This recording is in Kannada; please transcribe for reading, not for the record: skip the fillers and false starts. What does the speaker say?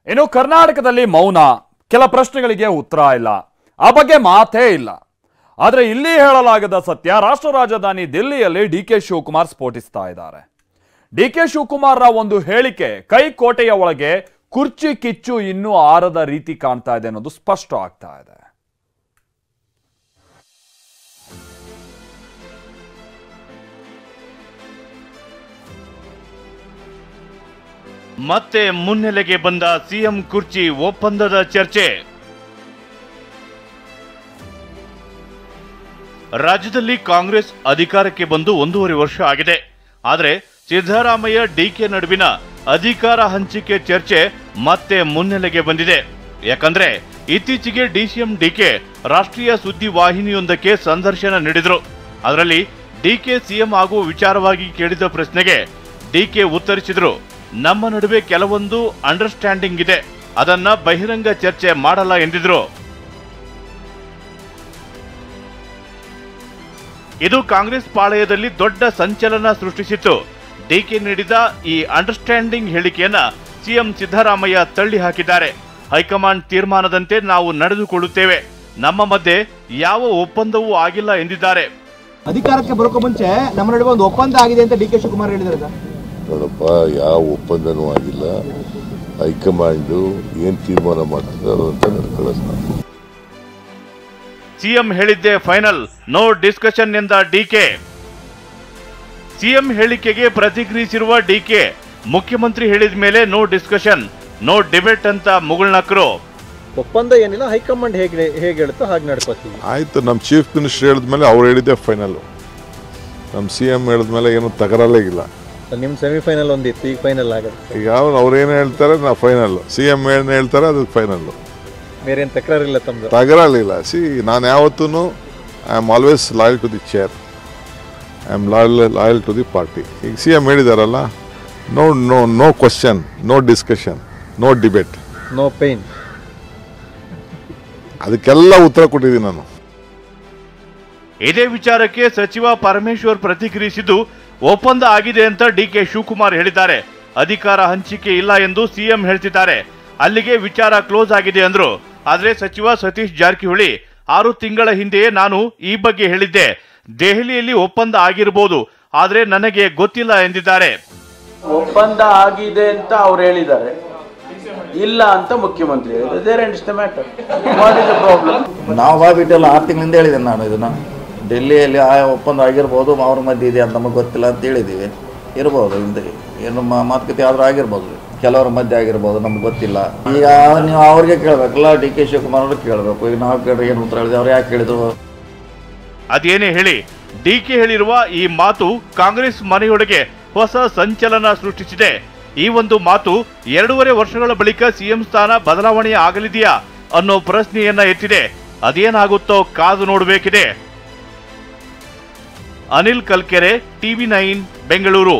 ಇನ್ನು ಕರ್ನಾಟಕದಲ್ಲಿ ಮೌನ, ಕೆಲ ಪ್ರಶ್ನೆಗಳಿಗೆ ಉತ್ತರ ಇಲ್ಲ, ಆ ಬಗ್ಗೆ ಮಾತೇ ಇಲ್ಲ. ಆದರೆ ಇಲ್ಲಿ ಹೇಳಲಾಗದ ಸತ್ಯ, ರಾಷ್ಟ್ರ ರಾಜಧಾನಿ ದಿಲ್ಲಿಯಲ್ಲಿ ಡಿಕೆ ಶಿವಕುಮಾರ್ ಸ್ಫೋಟಿಸ್ತಾ ಇದ್ದಾರೆ. ಡಿಕೆ ಶಿವಕುಮಾರ್ ಒಂದು ಹೇಳಿಕೆ ಕೈಕೋಟೆಯ ಒಳಗೆ ಕುರ್ಚಿ ಕಿಚ್ಚು ಇನ್ನೂ ಆರದ ರೀತಿ ಕಾಣ್ತಾ ಇದೆ ಅನ್ನೋದು ಸ್ಪಷ್ಟ ಆಗ್ತಾ ಇದೆ. ಮತ್ತೆ ಮುನ್ನೆಲೆಗೆ ಬಂದ ಸಿಎಂ ಕುರ್ಚಿ ಒಪ್ಪಂದದ ಚರ್ಚೆ. ರಾಜ್ಯದಲ್ಲಿ ಕಾಂಗ್ರೆಸ್ ಅಧಿಕಾರಕ್ಕೆ ಬಂದು 1.5 ವರ್ಷ ಆಗಿದೆ. ಆದರೆ ಸಿದ್ದರಾಮಯ್ಯ ಡಿಕೆ ನಡುವಿನ ಅಧಿಕಾರ ಹಂಚಿಕೆ ಚರ್ಚೆ ಮತ್ತೆ ಮುನ್ನೆಲೆಗೆ ಬಂದಿದೆ. ಯಾಕಂದ್ರೆ ಇತ್ತೀಚೆಗೆ ಡಿಸಿಎಂ ಡಿಕೆ ರಾಷ್ಟ್ರೀಯ ಸುದ್ದಿ ವಾಹಿನಿಯೊಂದಕ್ಕೆ ಸಂದರ್ಶನ ನೀಡಿದ್ರು. ಅದರಲ್ಲಿ ಡಿಕೆ ಸಿಎಂ ಆಗುವ ವಿಚಾರವಾಗಿ ಕೇಳಿದ ಪ್ರಶ್ನೆಗೆ ಡಿಕೆ ಉತ್ತರಿಸಿದ್ರು, ನಮ್ಮ ನಡುವೆ ಕೆಲವೊಂದು ಅಂಡರ್ಸ್ಟ್ಯಾಂಡಿಂಗ್ ಇದೆ, ಅದನ್ನ ಬಹಿರಂಗ ಚರ್ಚೆ ಮಾಡಲ್ಲ ಎಂದಿದ್ರು. ಇದು ಕಾಂಗ್ರೆಸ್ ಪಾಳೆಯದಲ್ಲಿ ದೊಡ್ಡ ಸಂಚಲನ ಸೃಷ್ಟಿಸಿತ್ತು. ಡಿಕೆ ನೀಡಿದ ಈ ಅಂಡರ್ಸ್ಟ್ಯಾಂಡಿಂಗ್ ಹೇಳಿಕೆಯನ್ನ ಸಿಎಂ ಸಿದ್ದರಾಮಯ್ಯ ತಳ್ಳಿ ಹಾಕಿದ್ದಾರೆ. ಹೈಕಮಾಂಡ್ ತೀರ್ಮಾನದಂತೆ ನಾವು ನಡೆದುಕೊಳ್ಳುತ್ತೇವೆ, ನಮ್ಮ ಮಧ್ಯೆ ಯಾವ ಒಪ್ಪಂದವೂ ಆಗಿಲ್ಲ ಎಂದಿದ್ದಾರೆ. ಅಧಿಕಾರಕ್ಕೆ ಬರೋಕೆ ಮುಂಚೆ ನಮ್ಮ ನಡುವೆ ಒಂದು ಒಪ್ಪಂದ ಆಗಿದೆ ಅಂತ ಡಿಕೆ ಶಿವಕುಮಾರ್ ಹೇಳಿದ್ದಾರೆ. ನೋಡಪ್ಪ, ಯಾವ ಒಪ್ಪಂದನೂ ಆಗಿಲ್ಲ. ಹೈಕಮಾಂಡ್ ಏನ್ ತೀರ್ಮಾನ ಮಾಡ್ತಾರೆ ಅಂತ ನಡ್ಕೊಳ್ಳೋಣ. ಸಿಎಂ ಹೇಳಿದ್ದೆ ಫೈನಲ್, ನೋ ಡಿಸ್ಕಷನ್ ಎಂದ ಡಿಕೆ. ಸಿಎಂ ಹೇಳಿಕೆಗೆ ಪ್ರತಿಕ್ರಿಯಿಸಿರುವ ಡಿಕೆ, ಮುಖ್ಯಮಂತ್ರಿ ಹೇಳಿದ ಮೇಲೆ ನೋ ಡಿಸ್ಕಷನ್, ನೋ ಡಿಬೇಟ್ ಅಂತ ಮುಗುಳ್ನಕ್ರು. ಒಪ್ಪಂದ ಏನಿಲ್ಲ, ಹೈಕಮಾಂಡ್ ಹೇಗೆ ಹೇಳುತ್ತೋ ಹಾಗೆ ನಡ್ಕೋತೀವಿ. ಆಯ್ತು, ನಮ್ಮ ಚೀಫ್ ಮಿನಿಸ್ಟರ್ ಹೇಳಿದ್ಮೇಲೆ ಅವ್ರು ಹೇಳಿದ್ದೆ ಫೈನಲ್. ನಮ್ಮ ಸಿಎಂ ಹೇಳಿದ್ಮೇಲೆ ಏನು ತಕರಾರೇ ಇಲ್ಲ. ನಿಮ್ಮ ಸೆಮಿಫೈನಲ್ ಒಂದಿತ್ತು, ಈಗ ಫೈನಲ್ ಆಗುತ್ತೆ. ಈಗ ಅವ್ರೇನು ಹೇಳ್ತಾರೆ ನಾವು ಫೈನಲ್, ಸಿಎಂ ಏನು ಹೇಳ್ತಾರೆ ಅದು ಫೈನಲ್. ಬೇರೆ ಏನು ತಕರಾರಿಲ್ಲ, ತಮ್ಮದು ತಕರಾರಿಲ್ಲ. ನಾನು ಯಾವತ್ತೂ I am always loyal to the chair, I am loyal to the party. ಈಗ ಸಿಎಂ ಹೇಳಿದಾರಲ್ಲ, no no no question, no discussion, no debate, no pain, ಅದಕ್ಕೆಲ್ಲ ಉತ್ತರ ಕೊಟ್ಟಿದ್ದೀನಿ ನಾನು. ಇದೇ ವಿಚಾರಕ್ಕೆ ಸಚಿವ ಪರಮೇಶ್ವರ್ ಪ್ರತಿಕ್ರಿಯಿಸಿದ್ದು, ಒಪ್ಪಂದ ಆಗಿದೆ ಅಂತ ಡಿಕೆ ಶಿವಕುಮಾರ್ ಹೇಳಿದ್ದಾರೆ, ಅಧಿಕಾರ ಹಂಚಿಕೆ ಇಲ್ಲ ಎಂದು ಸಿಎಂ ಹೇಳ್ತಿದ್ದಾರೆ, ಅಲ್ಲಿಗೆ ವಿಚಾರ ಕ್ಲೋಸ್ ಆಗಿದೆ ಅಂದ್ರು. ಆದ್ರೆ ಸಚಿವ ಸತೀಶ್ ಜಾರಕಿಹೊಳಿ 6 ತಿಂಗಳ ಹಿಂದೆಯೇ ನಾನು ಈ ಬಗ್ಗೆ ಹೇಳಿದ್ದೆ, ದೆಹಲಿಯಲ್ಲಿ ಒಪ್ಪಂದ ಆಗಿರಬಹುದು, ಆದ್ರೆ ನನಗೆ ಗೊತ್ತಿಲ್ಲ ಎಂದಿದ್ದಾರೆ. ಒಪ್ಪಂದ ಆಗಿದೆ ಅಂತ ಅವ್ರು ಹೇಳಿದ್ದಾರೆ, ಇಲ್ಲ ಅಂತ ಮುಖ್ಯಮಂತ್ರಿ ಹೇಳಿದ್ದಾರೆ. ನಾವು ಬಾಬಿಟ್ಟೆಲ್ಲ 6 ತಿಂಗಳಿಂದ ಹೇಳಿದ್ದೇನೆ ನಾನು, ಇದನ್ನ ಡೆಲ್ಲಿಯಲ್ಲಿ ಒಪ್ಪಂದ ಆಗಿರ್ಬೋದು, ಅವ್ರ ಮಧ್ಯೆ ಇದೆ ಅಂತ ನಮಗೆ ಗೊತ್ತಿಲ್ಲ ಅಂತ ಹೇಳಿದ್ದೀವಿ. ಇರ್ಬೋದು, ಹಿಂದೆ ಏನು ಮಾತುಕತೆ ಆದ್ರೂ ಆಗಿರ್ಬೋದು, ಕೆಲವರ ಮಧ್ಯೆ ಆಗಿರ್ಬೋದು, ನಮ್ಗೆ ಗೊತ್ತಿಲ್ಲ. ಈಗ ನೀವು ಅವ್ರಿಗೆ ಕೇಳಬೇಕಲ್ಲ, ಡಿ ಕೆ ಶಿವಕುಮಾರ್ ಅವ್ರಿಗೆ ಕೇಳಬೇಕು. ಈಗ ನಾವು ಕೇಳಿದ್ರೆ ಏನು ಉತ್ತರ ಹೇಳಿದೆ, ಅವ್ರು ಯಾಕೆ ಹೇಳಿದ್ರು? ಅದೇನೇ ಹೇಳಿ, ಡಿಕೆ ಹೇಳಿರುವ ಈ ಮಾತು ಕಾಂಗ್ರೆಸ್ ಮನೆಯೊಳಗೆ ಹೊಸ ಸಂಚಲನ ಸೃಷ್ಟಿಸಿದೆ. ಈ ಒಂದು ಮಾತು 2.5 ವರ್ಷಗಳ ಬಳಿಕ ಸಿಎಂ ಸ್ಥಾನ ಬದಲಾವಣೆ ಆಗಲಿದೆಯಾ ಅನ್ನೋ ಪ್ರಶ್ನೆಯನ್ನ ಎತ್ತಿದೆ. ಅದೇನಾಗುತ್ತೋ ಕಾದು ನೋಡಬೇಕಿದೆ. ಅನಿಲ್ ಕಲ್ಕೆರೆ, ಟಿವಿ9 ಬೆಂಗಳೂರು.